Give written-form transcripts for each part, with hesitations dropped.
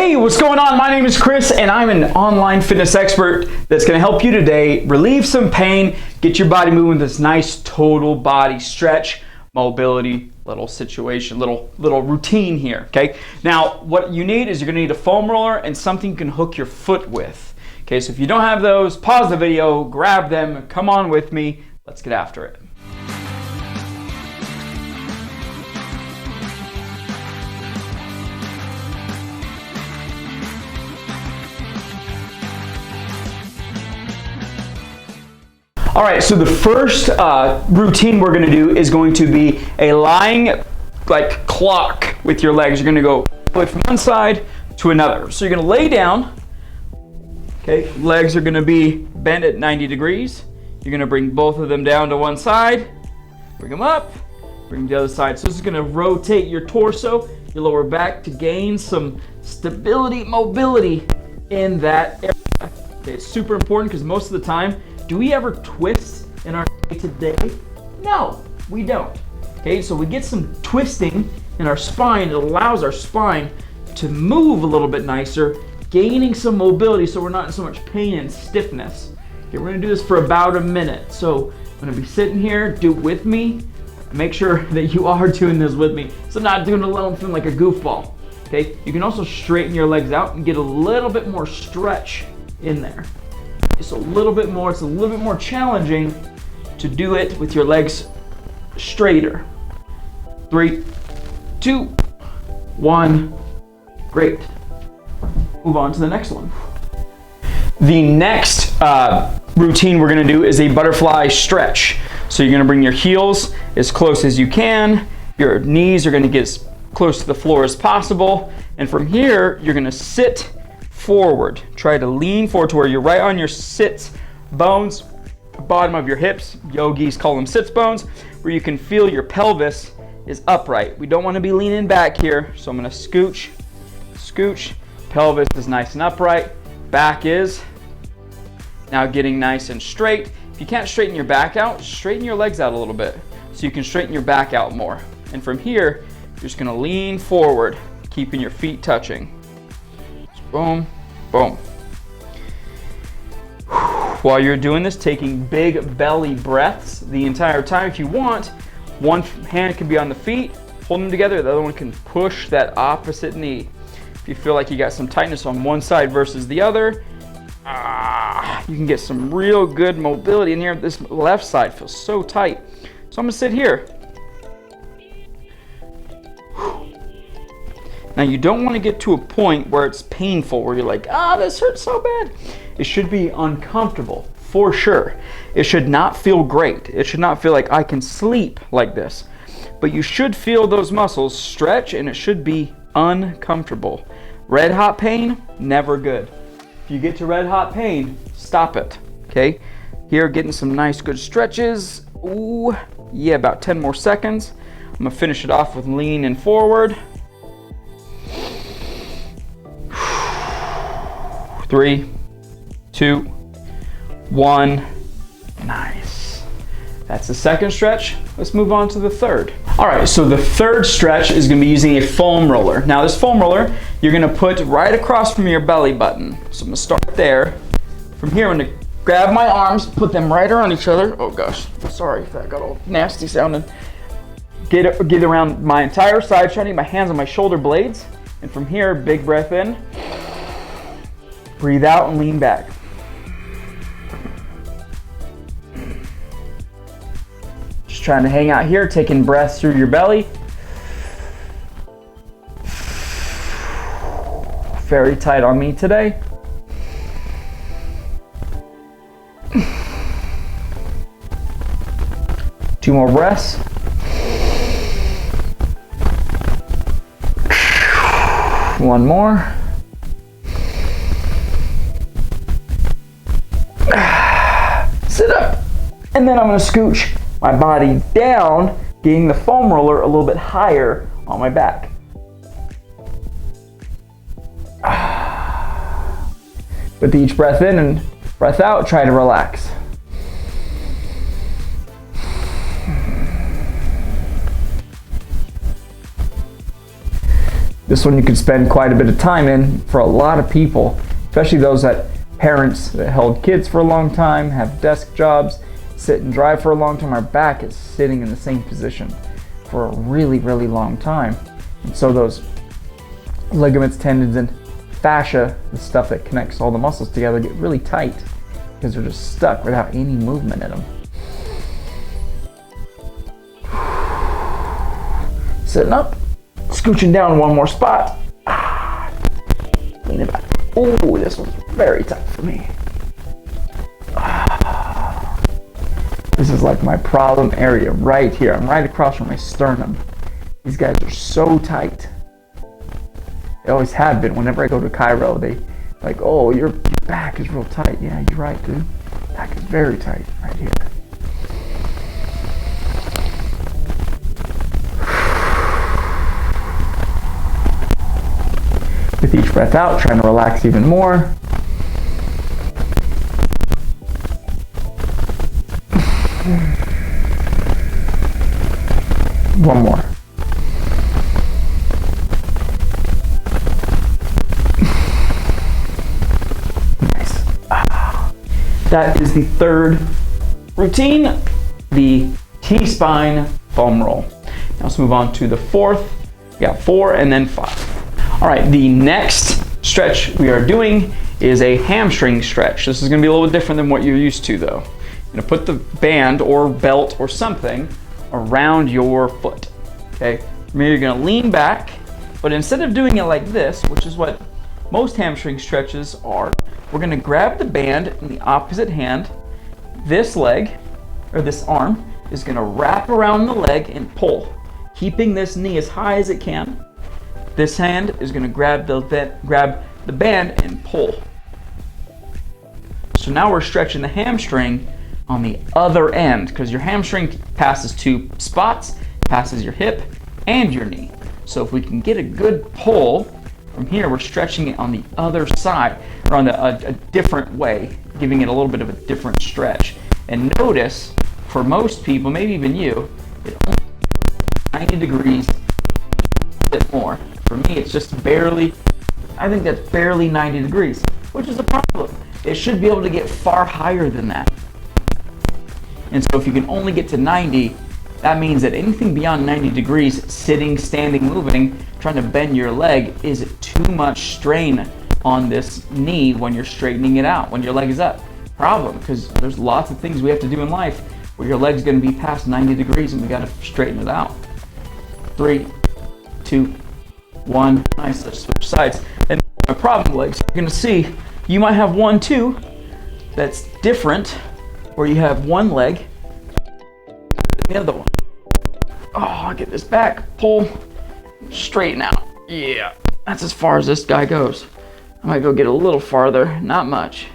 Hey, what's going on? My name is Chris and I'm an online fitness expert that's going to help you today relieve some pain, get your body moving, this nice total body stretch, mobility, little situation, little routine here, okay? Now, what you need is you're going to need a foam roller and something you can hook your foot with. Okay, so if you don't have those, pause the video, grab them, come on with me, let's get after it. All right, so the first routine we're gonna do is going to be a lying like clock with your legs. You're gonna go from one side to another. So you're gonna lay down, okay? Legs are gonna be bent at 90 degrees. You're gonna bring both of them down to one side, bring them up, bring them to the other side. So this is gonna rotate your torso, your lower back to gain some stability, mobility in that area. Okay, it's super important because most of the time, do we ever twist in our day-to-day? No, we don't. Okay, so we get some twisting in our spine. It allows our spine to move a little bit nicer, gaining some mobility so we're not in so much pain and stiffness. Okay, we're gonna do this for about a minute. So I'm gonna be sitting here, do it with me. Make sure that you are doing this with me. So I'm not doing it alone, feeling like a goofball. Okay, you can also straighten your legs out and get a little bit more stretch in there. It's a little bit more challenging to do it with your legs straighter. 3, 2, 1, great. Move on to the next one. The next routine we're gonna do is a butterfly stretch. So you're gonna bring your heels as close as you can. Your knees are gonna get as close to the floor as possible. And from here, you're gonna sit forward. Try to lean forward to where you're right on your sits bones, bottom of your hips. Yogis call them sits bones, where you can feel your pelvis is upright. We don't want to be leaning back here, so I'm going to scooch. Pelvis is nice and upright. Back is now getting nice and straight. If you can't straighten your back out, straighten your legs out a little bit so you can straighten your back out more. And from here, you're just going to lean forward, keeping your feet touching. Boom, boom. While you're doing this, taking big belly breaths the entire time. If you want, one hand can be on the feet, hold them together, the other one can push that opposite knee. If you feel like you got some tightness on one side versus the other, you can get some real good mobility in here. This left side feels so tight. So I'm gonna sit here. Now you don't want to get to a point where it's painful, where you're like, this hurts so bad. It should be uncomfortable, for sure. It should not feel great. It should not feel like I can sleep like this. But you should feel those muscles stretch and it should be uncomfortable. Red hot pain, never good. If you get to red hot pain, stop it, okay? Here, getting some nice good stretches. Ooh, yeah, about 10 more seconds. I'm gonna finish it off with leaning forward. 3, 2, 1, nice. That's the second stretch. Let's move on to the third. All right, so the third stretch is gonna be using a foam roller. Now this foam roller, you're gonna put right across from your belly button. So I'm gonna start there. From here, I'm gonna grab my arms, put them right around each other. Oh gosh, sorry if that got all nasty sounding. Get around my entire side, trying to get my hands on my shoulder blades. And from here, big breath in. Breathe out and lean back. Just trying to hang out here, taking breaths through your belly. Very tight on me today. Two more breaths. One more. Sit up. And then I'm gonna scooch my body down, getting the foam roller a little bit higher on my back. With each breath in and breath out, try to relax. This one you could spend quite a bit of time in for a lot of people, especially those parents that held kids for a long time, have desk jobs, sit and drive for a long time. Our back is sitting in the same position for a really, really long time. And so those ligaments, tendons, and fascia, the stuff that connects all the muscles together, get really tight because they're just stuck without any movement in them. Sitting up, scooching down one more spot. Lean it back. Oh, this one's very tight for me. This is like my problem area right here. I'm right across from my sternum. These guys are so tight. They always have been. Whenever I go to Cairo, they like, oh, your back is real tight. Yeah, you're right, dude. Back is very tight right here. With each breath out, trying to relax even more. One more. Nice. That is the third routine, the T-spine foam roll. Now let's move on to the fourth. We got 4 and then 5. All right, the next stretch we are doing is a hamstring stretch. This is gonna be a little bit different than what you're used to though. You're gonna put the band or belt or something around your foot, okay? Maybe you're gonna lean back, but instead of doing it like this, which is what most hamstring stretches are, we're gonna grab the band in the opposite hand. This leg, or this arm, is gonna wrap around the leg and pull, keeping this knee as high as it can. This hand is going to grab the band and pull. So now we're stretching the hamstring on the other end, because your hamstring passes 2 spots, passes your hip and your knee. So if we can get a good pull from here, we're stretching it on the other side, or on a different way, giving it a little bit of a different stretch. And notice, for most people, maybe even you, it only 90 degrees, a bit more. For me, it's just barely, I think that's barely 90 degrees, which is a problem. It should be able to get far higher than that. And so if you can only get to 90, that means that anything beyond 90 degrees, sitting, standing, moving, trying to bend your leg, is too much strain on this knee when you're straightening it out, when your leg is up. Problem, because there's lots of things we have to do in life where your leg's gonna be past 90 degrees and we gotta straighten it out. 3, 2, 1, nice, let's switch sides. And my problem legs, you're gonna see, you might have one too, that's different, where you have one leg, and the other one. Oh, I'll get this back, pull, straighten out. Yeah, that's as far as this guy goes. I might go get a little farther, not much.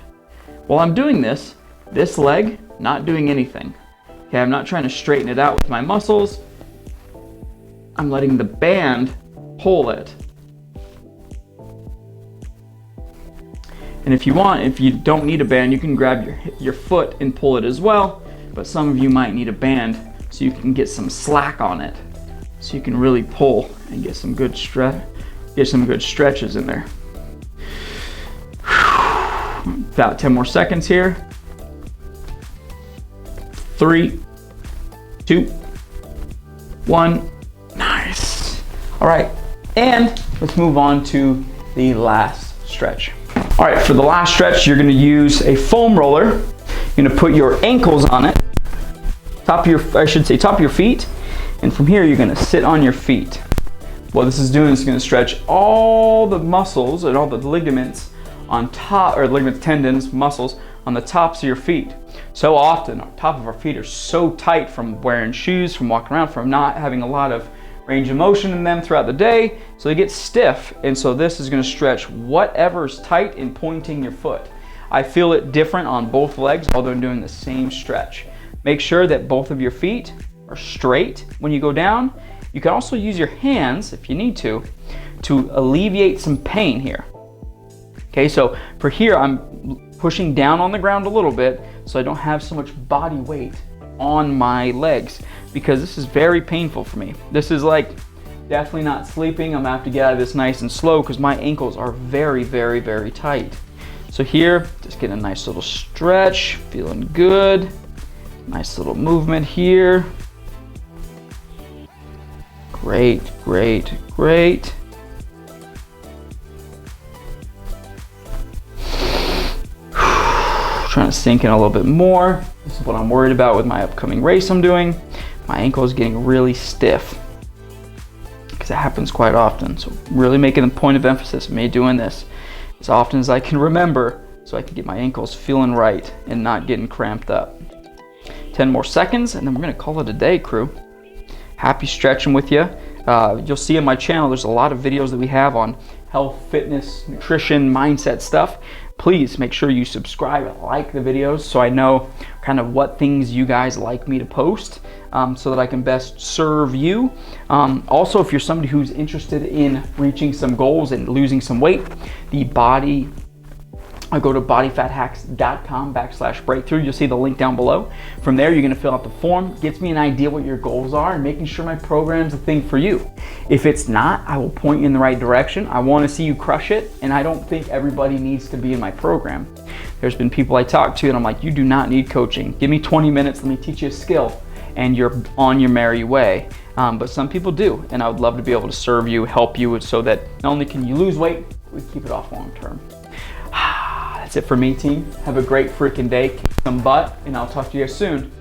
While I'm doing this leg, not doing anything. Okay, I'm not trying to straighten it out with my muscles. I'm letting the band pull it. And if you want, if you don't need a band, you can grab your foot and pull it as well. But some of you might need a band so you can get some slack on it, so you can really pull and get some good stretches in there. About 10 more seconds here. 3, 2, 1. Nice. All right, and let's move on to the last stretch. All right, for the last stretch, you're gonna use a foam roller. You're gonna put your ankles on it, top of your feet, and from here, you're gonna sit on your feet. What this is doing is gonna stretch all the muscles and all the ligaments on top, or ligaments, tendons, muscles on the tops of your feet. So often, our top of our feet are so tight from wearing shoes, from walking around, from not having a lot of range of motion in them throughout the day, so they get stiff. And so this is gonna stretch whatever's tight and pointing your foot. I feel it different on both legs, although I'm doing the same stretch. Make sure that both of your feet are straight when you go down. You can also use your hands, if you need to alleviate some pain here. Okay, so for here, I'm pushing down on the ground a little bit so I don't have so much body weight on my legs, because this is very painful for me. This is like Definitely not sleeping. I'm gonna have to get out of this nice and slow because my ankles are very, very, very tight. So here, just getting a nice little stretch, feeling good. Nice little movement here. Great, great, great. Trying to sink in a little bit more. This is what I'm worried about with my upcoming race I'm doing. My ankle is getting really stiff because it happens quite often. So really making a point of emphasis of me doing this as often as I can remember so I can get my ankles feeling right and not getting cramped up. 10 more seconds and then we're gonna call it a day, crew. Happy stretching with you. You'll see on my channel, there's a lot of videos that we have on health, fitness, nutrition, mindset stuff. Please make sure you subscribe and like the videos so I know kind of what things you guys like me to post so that I can best serve you. Also, if you're somebody who's interested in reaching some goals and losing some weight, go to bodyfathacks.com/breakthrough. You'll see the link down below. From there, you're gonna fill out the form. Gets me an idea what your goals are and making sure my program's a thing for you. If it's not, I will point you in the right direction. I wanna see you crush it, and I don't think everybody needs to be in my program. There's been people I talk to and I'm like, you do not need coaching. Give me 20 minutes, let me teach you a skill, and you're on your merry way. But some people do, and I would love to be able to serve you, help you, so that not only can you lose weight, we keep it off long term. That's it for me, team. Have a great freaking day, kick some butt, and I'll talk to you guys soon.